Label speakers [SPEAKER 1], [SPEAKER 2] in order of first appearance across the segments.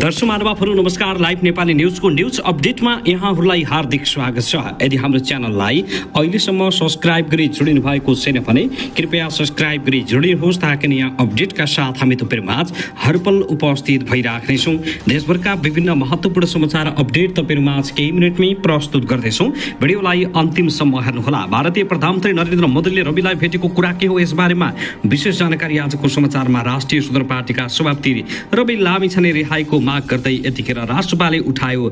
[SPEAKER 1] दर्शक महानुभावहरू नमस्कार। Live Nepali न्युजको news अपडेटमा यहाँहरूलाई हार्दिक स्वागत छ। यदि हाम्रो च्यानललाई अहिलेसम्म सब्स्क्राइब गरी जोडिनु भएको छैन भने कृपया सब्स्क्राइब गरी जोडिनुहोस् ताकि नयाँ अपडेटका साथ हामी तपाईहरुमाझ हरपल उपस्थित भइराख्नेछौँ। देशभरका विभिन्न महत्त्वपूर्ण समाचार अपडेट तपाईहरुमाझ केही मिनेटमै प्रस्तुत गर्दैछौँ। भिडियोलाई अन्तिमसम्म हेर्नुहोला। भारतीय प्रधानमन्त्री नरेन्द्र मोदीले रविलाई भेटेको कुरा के हो, यसबारेमा विशेष जानकारी आजको समाचारमा। राष्ट्रिय सुदूर पार्टीका सभापति रवि लामिछाने रिहाईको माग गर्दै यतिखेर राष्ट्रपाले उठायो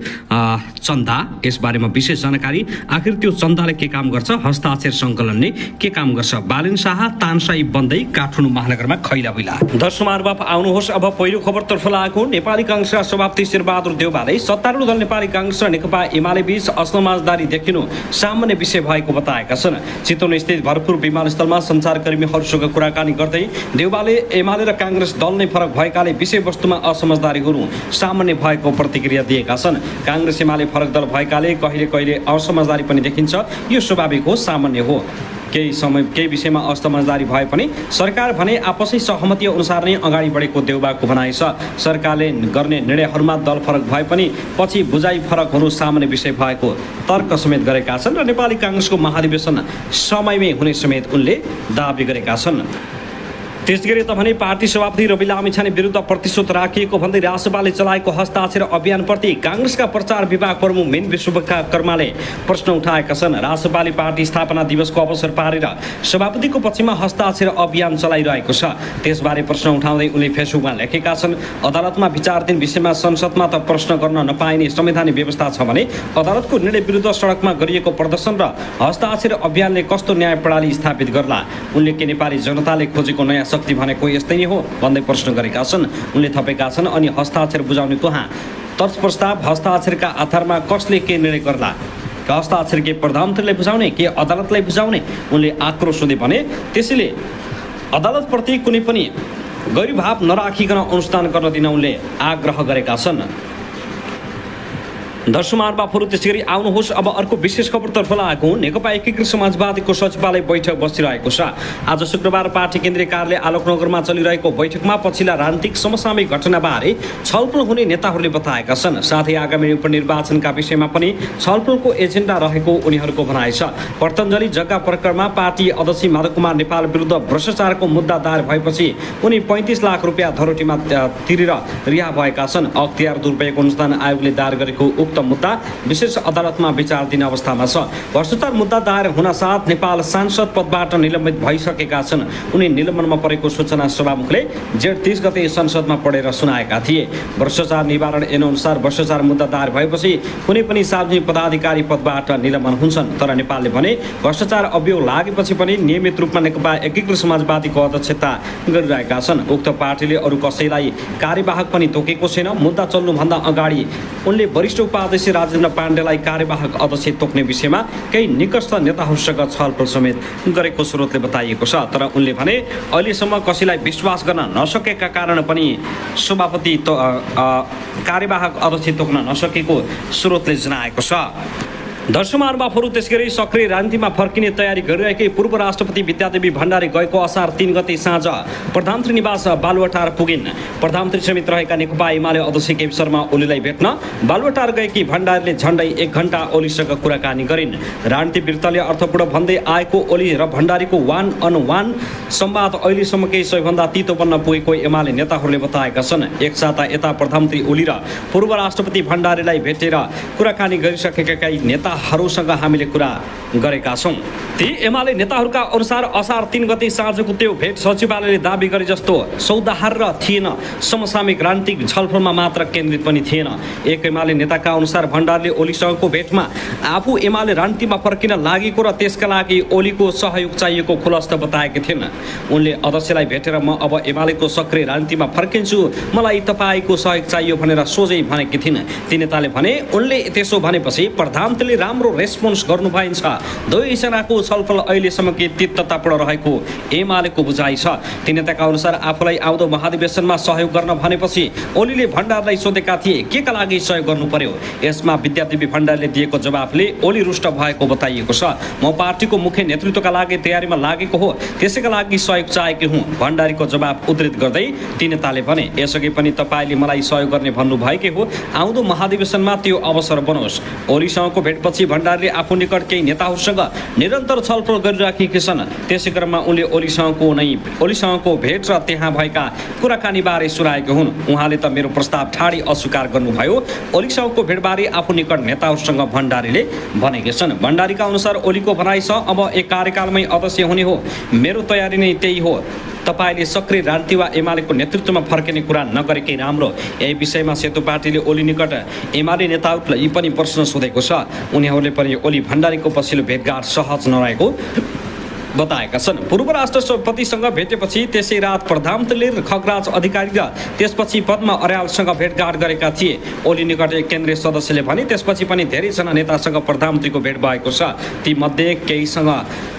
[SPEAKER 1] चन्दा। यसबारेमा विशेष जानकारी। आखिर त्यो चन्दाले के काम गर्छ, हस्ताक्षर सङ्कलनले के काम गर्छ, बालन शाह तानसाई बन्दै काठमाडौँ महानगरमा खैला बिला। दर्शक महानुभाव आउनुहोस् अब पहिलो खबरतर्फ लागौँ। नेपाली काङ्ग्रेसका सभापति शेरबहादुर देउवाले सत्तारूढ दल नेपाली काङ्ग्रेस र नेकपा एमाले बीच असमाजदारी देखिनु सामान्य विषय भएको बताएका छन्। चितवन स्थित भरतपुर विमानस्थलमा सञ्चारकर्मीहरूसँग कुराकानी गर्दै देउवाले एमाले र काङ्ग्रेस दल नै फरक भएकाले विषयवस्तुमा असमझदारी गर्नु सामान्य भएको प्रतिक्रिया दिएका छन्। काङ्ग्रेस एमाले फरक दल भएकाले कहिले कहिले असमझदारी पनि देखिन्छ, यो स्वाभाविक हो, सामान्य हो। केही विषयमा असमझदारी भए पनि सरकार भने आपसी सहमति अनुसार नै अगाडि बढेको देउबाको भनाइ छ। सरकारले गर्ने निर्णयहरूमा दल फरक भए पनि पछि बुझाइ फरक हुनु सामान्य विषय भएको तर्क समेत गरेका छन् र नेपाली काङ्ग्रेसको महाधिवेशन समयमै हुने समेत उनले दाबी गरेका छन्। त्यसगरी त भने पार्टी सभापति रवि लामिछाने विरुद्ध प्रतिशोध राखिएको भन्दै राष्ट्रपाले चलाएको हस्ताक्षर अभियानप्रति काङ्ग्रेसका प्रचार विभाग प्रमुख मेन विश्वकर्माले प्रश्न उठाएका छन्। राष्ट्रपाले पार्टी स्थापना दिवसको अवसर पारेर सभापतिको पक्षमा हस्ताक्षर अभियान चलाइरहेको छ। त्यसबारे प्रश्न उठाउँदै उनले फेसबुकमा लेखेका छन्, अदालतमा विचाराधीन विषयमा संसदमा त प्रश्न गर्न नपाइने संवैधानिक व्यवस्था छ भने अदालतको निर्णय विरुद्ध सडकमा गरिएको प्रदर्शन र हस्ताक्षर अभियानले कस्तो न्याय प्रणाली स्थापित गर्ला? उनले के नेपाली जनताले खोजेको नयाँ शक्ति भनेको यस्तै नै हो भन्दै प्रश्न गरेका छन्। उनले थपेका छन्, अनि हस्ताक्षर बुझाउने कहाँ? तर्क प्रस्ताव हस्ताक्षरका आधारमा कसले के निर्णय गर्ला? हस्ताक्षर के प्रधानमन्त्रीले बुझाउने के अदालतलाई बुझाउने? उनले आक्रोश हुँदै भने त्यसैले अदालतप्रति कुनै पनि गैरभाव नराखिकन अनुष्ठान गर्न दिन उनले आग्रह गरेका छन्। दर्शक महानुभावहरू त्यसैगरी आउनुहोस् अब अर्को विशेष खबरतर्फ लागौँ। नेकपा एकीकृत समाजवादीको सचिवालय बैठक बसिरहेको छ। आज शुक्रबार पार्टी केन्द्रीय कार्यालय आलोकनगरमा चलिरहेको बैठकमा पछिल्ला राजनीतिक समसामयिक घटनाबारे छलफल हुने नेताहरूले बताएका छन्। साथै आगामी उपनिर्वाचनका विषयमा पनि छलफलको एजेन्डा रहेको उनीहरूको भनाइ छ। पतञ्जलि जग्गा प्रकरणमा पार्टी अध्यक्ष माधव कुमार नेपाल विरुद्ध भ्रष्टाचारको मुद्दा दायर भएपछि उनी 35 लाख रुपियाँ धरोटीमा तिरेर रिहा भएका छन्। अख्तियार दुरुपयोग अनुसन्धान आयोगले दायर गरेको मुद्दा विशेष अदालतमा विचार दिने अवस्थामा छ। भ्रष्टाचार मुद्दा दायर हुन साथ नेपाल सांसद पदबाट निलम्बित भइसकेका छन्। उनी निलम्बनमा परेको सूचना सभामुखले जेठ 30 गते संसदमा पढेर सुनाएका थिए। भ्रष्टाचार निवारण ऐनअनुसार भ्रष्टाचार मुद्दा दायर भएपछि कुनै पनि सार्वजनिक पदाधिकारी पदबाट निलम्बन हुन्छन्। तर नेपालले भने भ्रष्टाचार अभियोग लागेपछि पनि नियमित रूपमा नेकपा एकीकृत समाजवादीको अध्यक्षता गरिरहेका छन्। उक्त पार्टीले अरू कसैलाई कार्यवाहक पनि तोकेको छैन। मुद्दा चल्नुभन्दा अगाडि उनले वरिष्ठ उपाध्यक्ष राजेन्द्र पाण्डेलाई कार्यवाहक अध्यक्ष तोक्ने विषयमा केही निकटस्थ नेताहरूसँग छलफल समेत गरेको स्रोतले बताइएको छ। तर उनले भने अहिलेसम्म कसैलाई विश्वास गर्न नसकेका कारण पनि सभापति कार्यवाहक अध्यक्ष तोक्न नसकेको स्रोतले जनाएको छ। दर्शक महानुभावहरू त्यसगरी सक्रिय राजनीतिमा फर्किने तयारी गरिरहेकै पूर्व राष्ट्रपति विद्यादेवी भण्डारी गएको असार 3 गते साँझ प्रधानमन्त्री निवास बालुवाटार पुगिन्। प्रधानमन्त्री समेत रहेका नेकपा एमाले अध्यक्ष केपी शर्मा ओलीलाई भेट्न बालुवाटार गएकी भण्डारीले झण्डै 1 घण्टा ओलीसँग कुराकानी गरिन्। राजनीतिक वृत्तले अर्थपूर्ण भन्दै आएको ओली र भण्डारीको वान अन वान संवाद अहिलेसम्मकै सबैभन्दा तितो बन्न पुगेको एमाले नेताहरूले बताएका छन्। एक साता यता प्रधानमन्त्री ओली र पूर्व राष्ट्रपति भण्डारीलाई भेटेर कुराकानी गरिसकेका नेताहरूसँग हामीले कुरा गरेका छौँ। ती एमाले नेताहरूका अनुसार असार 3 गते साँझको त्यो भेट सचिवालयले दाबी गरे जस्तो सौदाहार थिएन, समसामयिक राजनीतिक छलफलमा मात्र केन्द्रित पनि थिएन। एक एमाले नेताका अनुसार भण्डारीले ओलीसँगको भेटमा आफू एमाले राजनीतिमा फर्किन लागेको र त्यसका लागि ओलीको सहयोग चाहिएको खुलस्त बताएकी थिइन्। उनले अध्यक्षलाई भेटेर म अब एमालेको सक्रिय राजनीतिमा फर्किन्छु, मलाई तपाईँको सहयोग चाहियो भनेर सोझै भनेकी थिइन्। ती नेताले भने उनले त्यसो भनेपछि प्रधानमन्त्रीले राम्रो रेस्पोन्स गर्नु भइन्छ। दुवैजनाको छलफल अहिलेसम्म के तिक्ततापूर्ण रहेको एमालेको बुझाइ छ। ती नेताका अनुसार आफूलाई आउँदो महाधिवेशनमा सहयोग गर्न भनेपछि ओलीले भण्डारलाई सोधेका थिए केका लागि सहयोग गर्नु पर्यो। यसमा विद्यादेवी भण्डारले दिएको जवाफले ओली रुष्ट भएको बताइएको छ। म पार्टीको मुख्य नेतृत्वका लागि तयारीमा लागेको हो, त्यसैका लागि सहयोग चाहेकी हुँ। भण्डारीको जवाफ उद्धृत गर्दै ती नेताले भने यसअघि पनि तपाईँले मलाई सहयोग गर्ने भन्नुभएकै हो, आउँदो महाधिवेशनमा त्यो अवसर बनोस्। ओलीसँगको भेटपछि भण्डारीले आफू निकट केही नेताहरूसँग निरन्तर छलफल गरिराखेका छन्। त्यसै क्रममा उनले ओलीसँगको भेट र त्यहाँ भएका कुराकानीबारे सुनाएका हुन्। उहाँले त मेरो प्रस्ताव ठाडी अस्वीकार गर्नुभयो। ओलीसँगको भेटबारे आफू निकट नेताहरूसँग भण्डारीले भनेका छन्। भण्डारीका अनुसार ओलीको भनाइ छ अब एक कार्यकालमै अध्यक्ष हुने हो, मेरो तयारी नै त्यही हो। तपाईँले सक्रिय राजनीति वा एमालेको नेतृत्वमा फर्किने कुरा नगरेकै राम्रो। यही विषयमा सेतो पार्टीले ओली निकट एमाले नेताहरूलाई पनि प्रश्न सोधेको छ। उनीहरूले पनि ओली भण्डारीको पछिल्लो भेटघाट सहज नरहेको बताएका छन्। पूर्व राष्ट्रपतिसँग भेटेपछि त्यसै रात प्रधानमन्त्रीले खगराज अधिकारी र त्यसपछि पद्मा अर्यालसँग भेटघाट गरेका थिए। ओली निकट एक केन्द्रीय सदस्यले भने त्यसपछि पनि धेरैजना नेतासँग प्रधानमन्त्रीको भेट भएको छ। ती मध्ये केहीसँग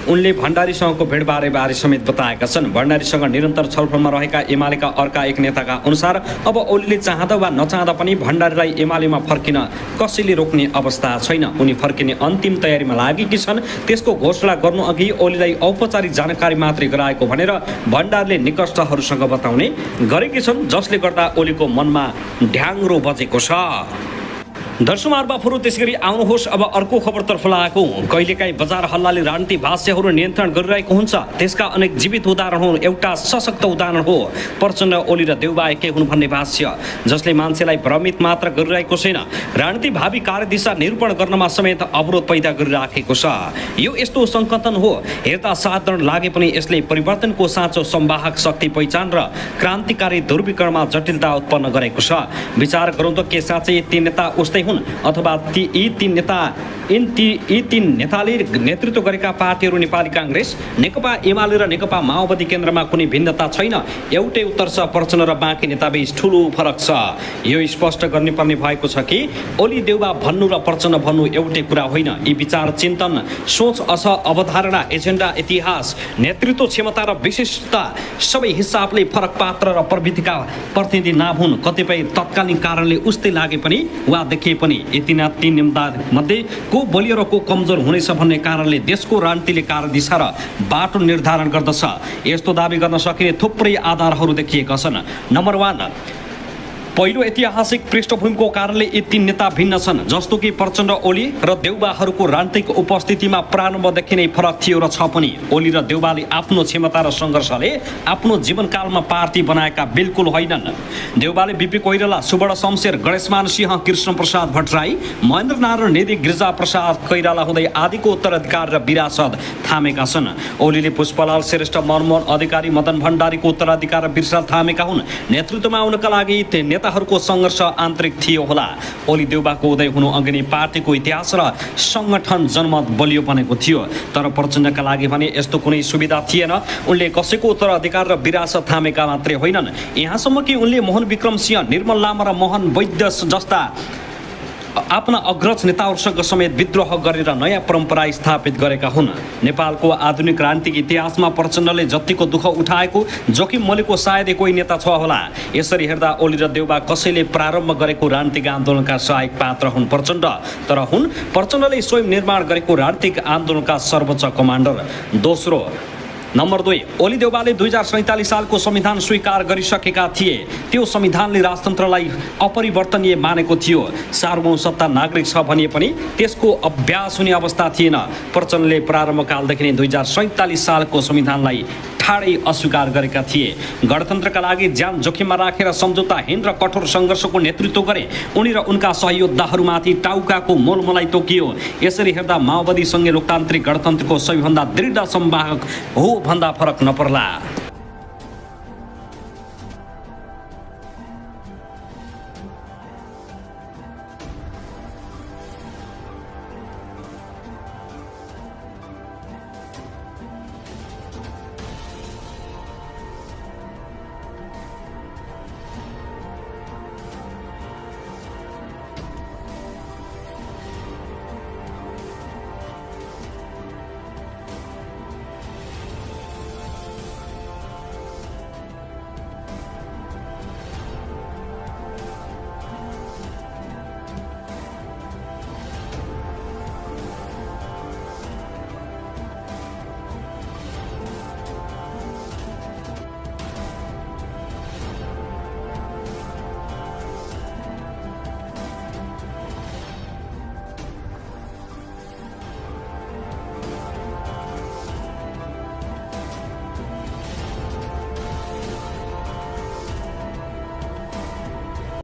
[SPEAKER 1] उनले भण्डारीसँगको भेटबारे समेत बताएका छन्। भण्डारीसँग निरन्तर छलफलमा रहेका एमालेका अर्का एक नेताका अनुसार अब ओलीले चाहँदा वा नचाहँदा पनि भण्डारीलाई एमालेमा फर्किन कसैले रोक्ने अवस्था छैन। उनी फर्किने अन्तिम तयारीमा लागेकी छन्। त्यसको घोषणा गर्नु अघि ओलीलाई औपचारिक जानकारी मात्रै गराएको भनेर भण्डारले निकटस्थहरूसँग बताउने गरेकी छन्, जसले गर्दा ओलीको मनमा ढ्याङ्ग्रो बजेको छ। दर्शकमार्फतहरू त्यसगरी आउनुहोस् अब अर्को खबरतर्फ लागेको। कहिलेकाहीँ बजार हल्लाले राजनीति भाष्यहरू नियन्त्रण गरिरहेको हुन्छ। त्यसका अनेक जीवित उदाहरण एउटा सशक्त उदाहरण हो प्रचण्ड, ओली र देउबा एकै हुन् भन्ने भाष्य, जसले मान्छेलाई भ्रमित मात्र गरिरहेको छैन, राजनीति भावी कार्यदिशा निरूपण गर्नमा समेत अवरोध पैदा गरिराखेको छ। यो यस्तो सङ्कटन हो, हेर्दा साधारण लागे पनि यसले परिवर्तनको साँचो संवाहक शक्ति पहिचान र क्रान्तिकारी ध्रुवीकरणमा जटिलता उत्पन्न गरेको छ। विचार गरौँ त के साँच्चै ती नेता उस्तै हुन् अथवा यी तीन नेताले नेतृत्व गरेका पार्टीहरू नेपाली काङ्ग्रेस, नेकपा एमाले र नेकपा माओवादी केन्द्रमा कुनै भिन्नता छैन? एउटै उत्तर छ, प्रचण्ड र बाँकी नेताबीच ठुलो फरक छ। यो स्पष्ट गर्नुपर्ने भएको छ कि ओली देउबा भन्नु र प्रचण्ड भन्नु एउटै कुरा होइन। यी विचार, चिन्तन, सोच, अवधारणा, एजेन्डा, इतिहास, नेतृत्व क्षमता र विशिष्टता सबै हिसाबले फरक पात्र र प्रवृत्तिका प्रतिनिधि नहुन्। कतिपय तत्कालीन कारणले उस्तै लागे पनि वा देखिए पनि यति तीन नेता मध्ये को बलियो र को कमजोर हुनेछ भन्ने कारणले देशको राजनीतिले कार्यदिशा र बाटो निर्धारण गर्दछ। यस्तो दावी गर्न सकिने थुप्रै आधारहरू देखिएका छन्। नम्बर 1, पहिलो ऐतिहासिक पृष्ठभूमिको कारणले यी तीन नेता भिन्न छन्, जस्तो कि प्रचण्ड, ओली र देउबाहरूको राजनीतिक उपस्थितिमा प्रारम्भदेखि नै फरक थियो र छ पनि। ओली र देउबाले आफ्नो क्षमता र सङ्घर्षले आफ्नो जीवनकालमा पार्टी बनाएका बिल्कुल होइनन्। देउबाले बिपी कोइराला, सुवर्ण शमशेर, गणेशमान सिंह, कृष्ण प्रसाद भट्टराई, महेन्द्र नारायण नेदी, गिरिजा प्रसाद कोइराला हुँदै आदिको उत्तराधिकार र विरासत थामेका छन्। ओलीले पुष्पलाल श्रेष्ठ, मनमोहन अधिकारी, मदन भण्डारीको उत्तराधिकार र विरासत थामेका हुन्। नेतृत्वमा आउनका लागि नेताहरूको सङ्घर्ष आन्तरिक थियो होला। ओली देउबाको उदय हुनु अघि नै पार्टीको इतिहास र सङ्गठन जनमत बलियो बनेको थियो। तर प्रचण्डका लागि भने यस्तो कुनै सुविधा थिएन। उनले कसैको उत्तराधिकार र विरासत थामेका मात्रै होइनन्, यहाँसम्म कि उनले मोहन विक्रम सिंह, निर्मल लामा र मोहन वैद्य जस्ता आफ्ना अग्रज नेताहरूसँग समेत विद्रोह गरेर नयाँ परम्परा स्थापित गरेका हुन्। नेपालको आधुनिक राजनीतिक इतिहासमा प्रचण्डले जतिको दुःख उठाएको, जोखिम मोलेको सायदै कोही नेता छ होला। यसरी हेर्दा ओली र देउबा कसैले प्रारम्भ गरेको राजनीतिक आन्दोलनका सहायक पात्र हुन् प्रचण्ड, तर हुन् प्रचण्डले स्वयं निर्माण गरेको राजनीतिक आन्दोलनका सर्वोच्च कमान्डर। दोस्रो, नम्बर 2, ओली देउबाले 2047 सालको संविधान स्वीकार गरिसकेका थिए। त्यो संविधानले राजतन्त्रलाई अपरिवर्तनीय मानेको थियो। सार्वभौम सत्ता नागरिक छ भनिए पनि त्यसको अभ्यास हुने अवस्था थिएन। प्रचण्डले प्रारम्भकालदेखि नै 2047 सालको संविधानलाई ठाडै अस्वीकार गरेका थिए। गणतन्त्रका लागि ज्यान जोखिममा राखेर सम्झौताहीन र कठोर सङ्घर्षको नेतृत्व गरे। उनी र उनका सहयोद्धाहरूमाथि टाउकाको मोलमलाई तोकियो। यसरी हेर्दा माओवादीसँगै लोकतान्त्रिक गणतन्त्रको सबैभन्दा दृढ संवाहक हो भन्दा फरक नपर्ला।